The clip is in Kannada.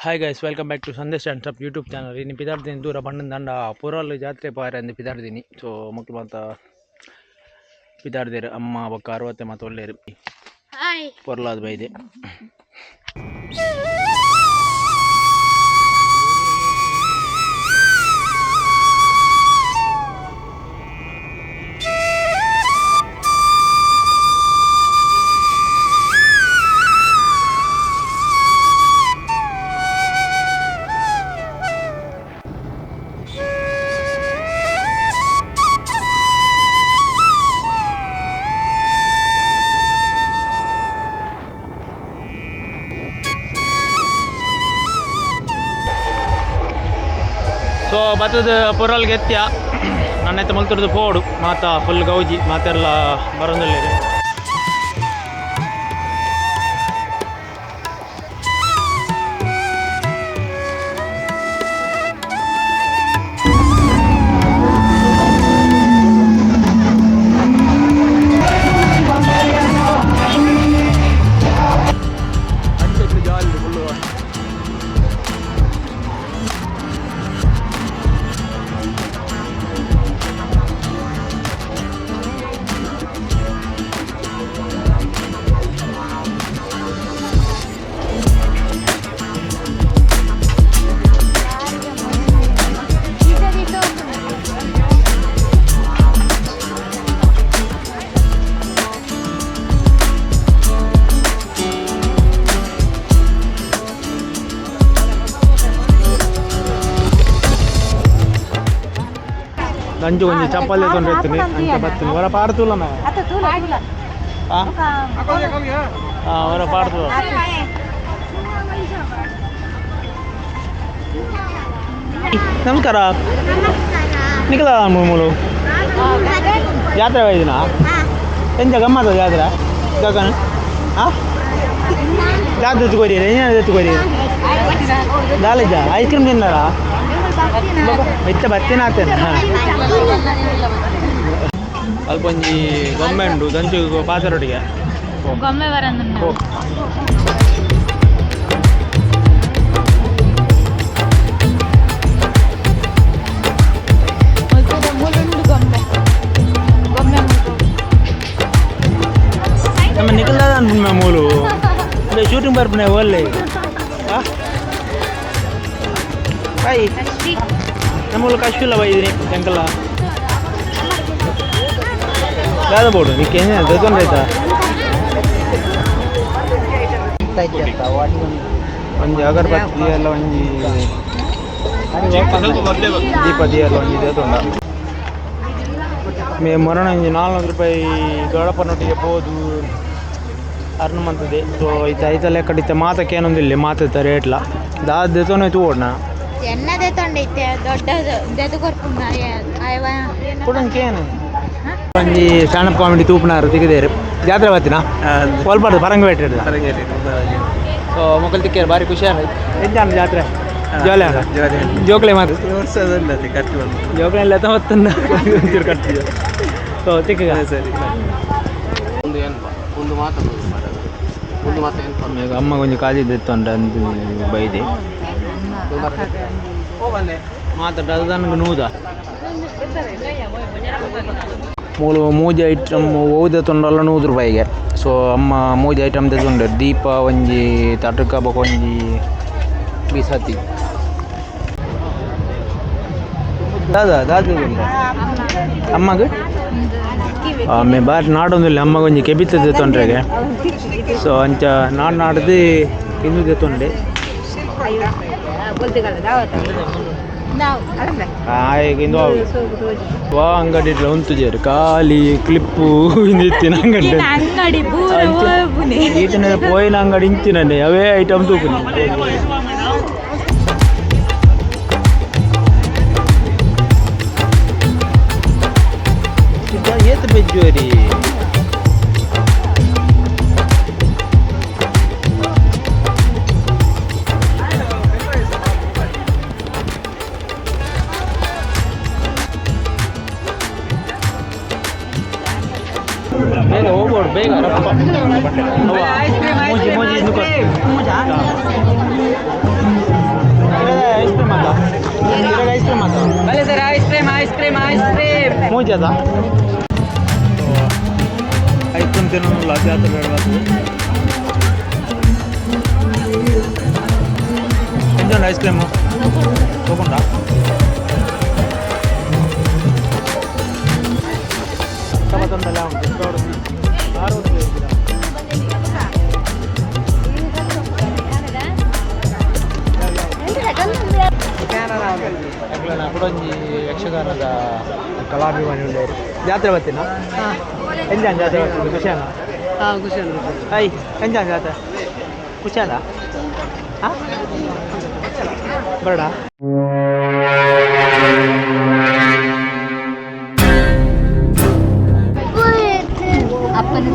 Hi guys, welcome back to Sandesh and sub YouTube channel. ಇನ್ನು ಪಿದಾರ್ದಿನಿ ದೂರ ಬಣ್ಣದ ದಂಡ ಪೂರಲ್ಲಿ ಜಾತ್ರೆ ಪಾರ ಎಂದು ಪಿದಾರ್ದಿನಿ. ಸೊ ಮಕ್ಕಳು ಮಾತ ಪಿದಾರ್ದಿರು ಅಮ್ಮ ಬೊಕ್ಕ 60 ಮತ್ತು ಒಳ್ಳೆಯರು ಪೊರ್ಲಾದ ಬೈದೆ. ಸೊ ಬತ್ತದ ಪೊರಲ್ಗೆ ಎತ್ಯ ನನ್ನೈತೆ ಮಲ್ತುರ್ದು ಪೋಡು ಮಾತ ಫುಲ್ ಗೌಜಿ ಮಾತೆಲ್ಲ ಬರೋದಿಲ್ಲ. ಗಂಜು ಒಂಜಿ ಚಪ್ಪಲಿ ತೊಂದಿರ್ತೀನಿ ಅಂತ ಬರ್ತೀನಿ ಹೊರ ಪಾಡ್ತುಲ್ಲ ಹೊರ ಪಾಡ್ತು. ನಮಸ್ಕಾರ ನಿಖಲ ಮೂಲು ಜಾತ್ರೆ ಹೋಯ್ದಿನ ಎಂತ ಗಮ್ಮತ್ತ ಜಾತ್ರೆ ಗಗನ ಜಾತ್ರೆ ಎತ್ಕೊಯ್ತೀರಿ ಏನೇನು ಎತ್ಕೊಯ್ತೀರಿ ದಾಲಿದ್ದ ಐಸ್ ಕ್ರೀಮ್ ತಿನ್ನಾರ ಮೆತ್ತ ಬತ್ತಿನ ಆಗ್ತೇನೆ. ಅಲ್ಪ ಒಂಜಿ ಗೊಮ್ಮೆ ಉಂಡು ದಂಚು ಪಾಸರೊಟ್ಟಿಗೆ ಗೊಮ್ಮೆ ನಮ್ಮ ನಿಖಲ್ದಾದ ಅನ್ಕೊಂಡ ಮೂಲು ಶೂಟಿಂಗ್ ಬರ್ಪನೆ ಒಳ್ಳೆ ಬಾಯ್ ನಮ್ಮೂಲ ಕಷ್ಟಿಲ್ಲ ಬೈದಿನಿ ಎಂಕಲ್ಲ ಯಾವ್ದು ಬೋಡು ನಿಕ್ಕೆ ತೊಂದರೆ ಆಯ್ತಾ ಒಂಜಿ ಅಗರಬತ್ತಿ ಎಲ್ಲ ಒಂಜಿ ದೀಪದಿ ಎಲ್ಲ ಒಂಜಿ ತೊಂಡ ಮೇ ಮರಣ ಒಂಜಿ 400 ರೂಪಾಯಿ ದೊಡ್ಡಪ್ಪನೊಟ್ಟಿಗೆ ಹೋದು ಅರ್ನ ಮಂತದೆ. ಸೊ ಐತೆ ಐತ ಲೆಕ್ಕ ಇತ್ತೆ ಮಾತಕ್ಕೆ ಏನೊಂದಿಲ್ಲ ಮಾತ ರೇಟ್ಲ ದಾದ ದೆತೋನೈತು ಓಡ್ನ ಎನ್ನದೇ ತೊಂಡೈತೆ ದೊಡ್ಡದು ದೆದು ಕೊರ್ಪುಂಡ ಏನು ಒಂಜಿ ಸ್ಟ್ಯಾಂಡಪ್ ಕಾಮಿಡಿ ತೂಪುನಾರು ತೆಗೆದೇರು ಜಾತ್ರೆ ಬರ್ತೀನ ಒಲ್ಪಾಡ್ದು ಪರಂಗ ಬೇಟೆ ಸೊ ಮಕ್ಕಳು ತಿಕ್ಕೇರು ಭಾರಿ ಖುಷಿ ಆಗ ಎಂಜಾನ ಜಾತ್ರೆ ಜೋಲೆ ಆಗ ಜೋಕ್ಲೆ ಮಾತು ಜೋಕ್ಲೆ ಎಲ್ಲ ಹೊತ್ತನ್ನ ಒಂಚೂರು ಕಟ್ತಿದ್ದೆ. ಸೊ ತಿಕ್ಕ ಸರಿ ಒಂದು ಮಾತು ಅಮ್ಮ ಕೊಂಚ ಕಾಜಿದ್ದು ತೊಂಡ ಅಂತ ಬೈದೆ ಮಾತಾಡ ಅದು ನನಗೆ ನೂದ ಮೂಲು ಮೂಜಿ ಐಟಮ್ ಓದ ತೊಂಡಲ್ಲ 100 ರೂಪಾಯಿಗೆ. ಸೊ ಅಮ್ಮ ಮೂಜಿ ಐಟಮ್ ತೆಗೊಂಡು ದೀಪ ಒಂಜಿ ತಟಕ ಬೊಕ ಒಂಜಿ ಬಿಸತಿ ಅಮ್ಮಗೆ ಆಮೆ ಬಾರಿ ನಾಡೊಂದಿಲ್ಲ ಅಮ್ಮಗೆ ಒಂಜಿ ಕೆಬಿತ್ತದ ತೊಂಡ್ರೆಗೆ. ಸೊ ಅಂಚ ನಾಡ್ದು ಇನ್ನೂ ತೊಂಡೆ ವಾ ಅಂಗಡಿ ಉಂಟು ಜೇರು ಖಾಲಿ ಕ್ಲಿಪ್ಪು ಇಂತಿನ ಅಂಗಡಿ ಈತಿನ ಪೋಯಿನ ಅಂಗಡಿ ಇಂತಿನೇ ಅವೇ ಐಟಮ್ ತೂಪುನಿ ಏತ್ ಬೆಜ್ಜೋರಿ ಬೇಗ ಹೋಗ್ಬೋಡು ಬೇಗ ರಪ್ಪ ಮೂಜಿ ಮೂಜಿ ಮೂಜದ ಐಸ್ ಕ್ರೀಮ್ ತಿನ್ನೋಲ್ಲ ಜಾತ್ರೆ ಹೇಳ್ಬಾರ್ದು ಎಂಜೊಂದು ಐಸ್ ಕ್ರೀಮು ತಗೊಂಡ ತೊಂದಲ್ಲ ಉಂಟು ಆರು ಕುಡಂಜಿ ಯಕ್ಷಗಾನದ ಕಲಾಭಿಮಾನಿ ಉಳ್ಳೇರು ಜಾತ್ರೆ ಬರ್ತೀನ ಎಂಜಾನ್ ಜಾತ್ರೆ ಬರ್ತೀನಿ ಖುಷಿಯಾನ ಐ ಎಂಜಾನ್ ಜಾತ್ರೆ ಖುಷಿಯಾದ ಹಾಂ ಬರಡ ಅಪ್ಪನ